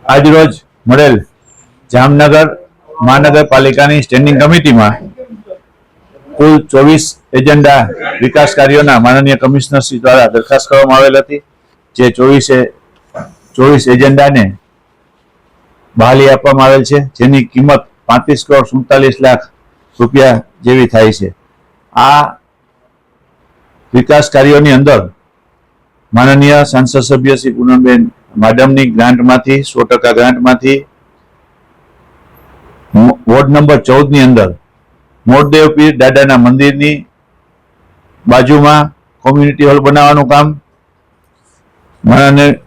આજ રોજ મળેલ જામનગર મહાનગરપાલિકાની સ્ટેન્ડિંગ કમિટીમાં કુલ 24 એજન્ડા વિકાસ કાર્યોના માનનીય કમિશનર શ્રી દ્વારા દરખાસ્ત કરવામાં આવેલ હતી, જે 24 એજન્ડાને બહાલી આપવામાં આવેલ છે, જેની કિંમત 35,47,00,000 રૂપિયા જેવી થાય છે। આ વિકાસ કાર્યોની અંદર માનનીય સાંસદ સભ્ય શ્રી પૂનમબેન માડમની ગ્રાન્ટમાંથી 100% ગ્રાન્ટમાંથી વોર્ડ નંબર 14 ની અંદર મોરદેવ પીર દાદાના મંદિરની બાજુમાં કોમ્યુનિટી હોલ બનાવવાનું કામ,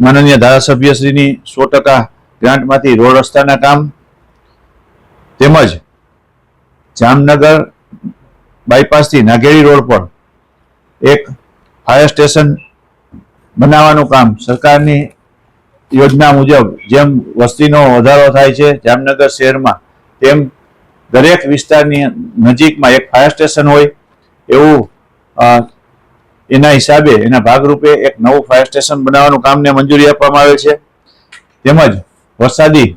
માનનીય ધારાસભ્યશ્રીની 100% ગ્રાન્ટમાંથી રોડ રસ્તાના કામ, તેમજ જામનગર બાયપાસથી નાગેડી રોડ પર એક ફાયર સ્ટેશન બનાવવાનું કામ સરકારની યોજના મુજબ જેમ વસ્તીનો વધારો થાય છે જામનગર શહેરમાં, તેમ દરેક વિસ્તારની નજીકમાં એક ફાયર સ્ટેશન હોય એવું એના હિસાબે એના ભાગરૂપે એક નવું ફાયર સ્ટેશન બનાવવાનું કામને મંજૂરી આપવામાં આવે છે। તેમજ વરસાદી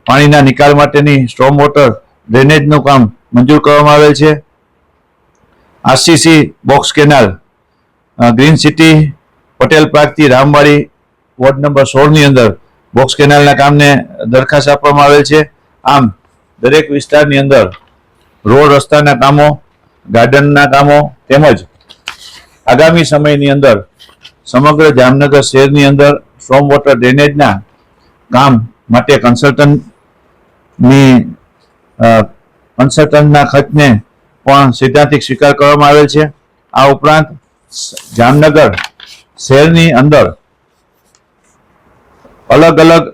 પાણીના નિકાલ માટેની સ્ટ્રોમ વોટર ડ્રેનેજનું કામ મંજૂર કરવામાં આવેલ છે। RCC box canal green city Patel પાર્કથી રામવાડી વોર્ડ નંબર 16 ની અંદર બોક્સ કેનાલના કામને દરખાસ્ત આપવામાં આવેલ છે। આમ દરેક વિસ્તારની અંદર રોડ રસ્તાના કામો, ગાર્ડનના કામો તેમજ આગામી સમયની અંદર સમગ્ર જામનગર શહેરની અંદર સ્ટ્રોમ વોટર ડ્રેનેજના કામ માટે કન્સલ્ટન્ટના ખર્ચને પણ સૈદ્ધાંતિક સ્વીકાર કરવામાં આવેલ છે। આ ઉપરાંત જામનગર શહેરની અંદર અલગ અલગ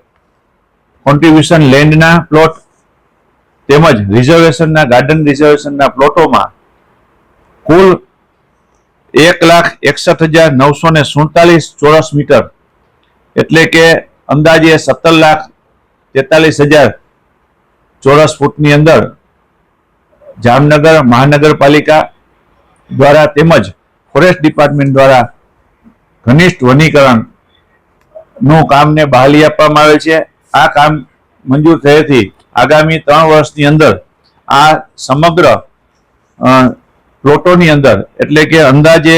કોન્ટ્રીબ્યુશન લેન્ડના પ્લોટ તેમજ રિઝર્વેશનના ગાર્ડન રિઝર્વેશનના પ્લોટોમાં કુલ 1,61,947 ચોરસ મીટર એટલે કે અંદાજે 17,43,000 ચોરસ ફૂટની અંદર જામનગર મહાનગરપાલિકા દ્વારા તેમજ ફોરેસ્ટ ડિપાર્ટમેન્ટ દ્વારા ઘનિષ્ઠ વનીકરણનું કામને બહાલી આપવામાં આવે છે। આ કામ મંજૂર થયેથી આગામી 3 વર્ષની અંદર આ સમગ્ર પ્લોટોની અંદર એટલે કે અંદાજે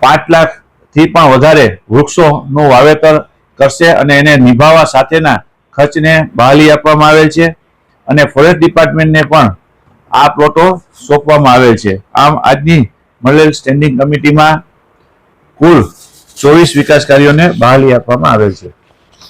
5 લાખથી પણ વધારે વૃક્ષોનું વાવેતર કરશે અને એને નિભાવવા સાથેના ખર્ચને બહાલી આપવામાં આવેલ છે અને ફોરેસ્ટ ડિપાર્ટમેન્ટને પણ આ પ્લોટો સોંપવામાં આવેલ છે। આમ આજની મળેલ સ્ટેન્ડિંગ કમિટીમાં કુલ 24 વિકાસ કાર્યોને બહાલી આપવામાં આવેલ છે।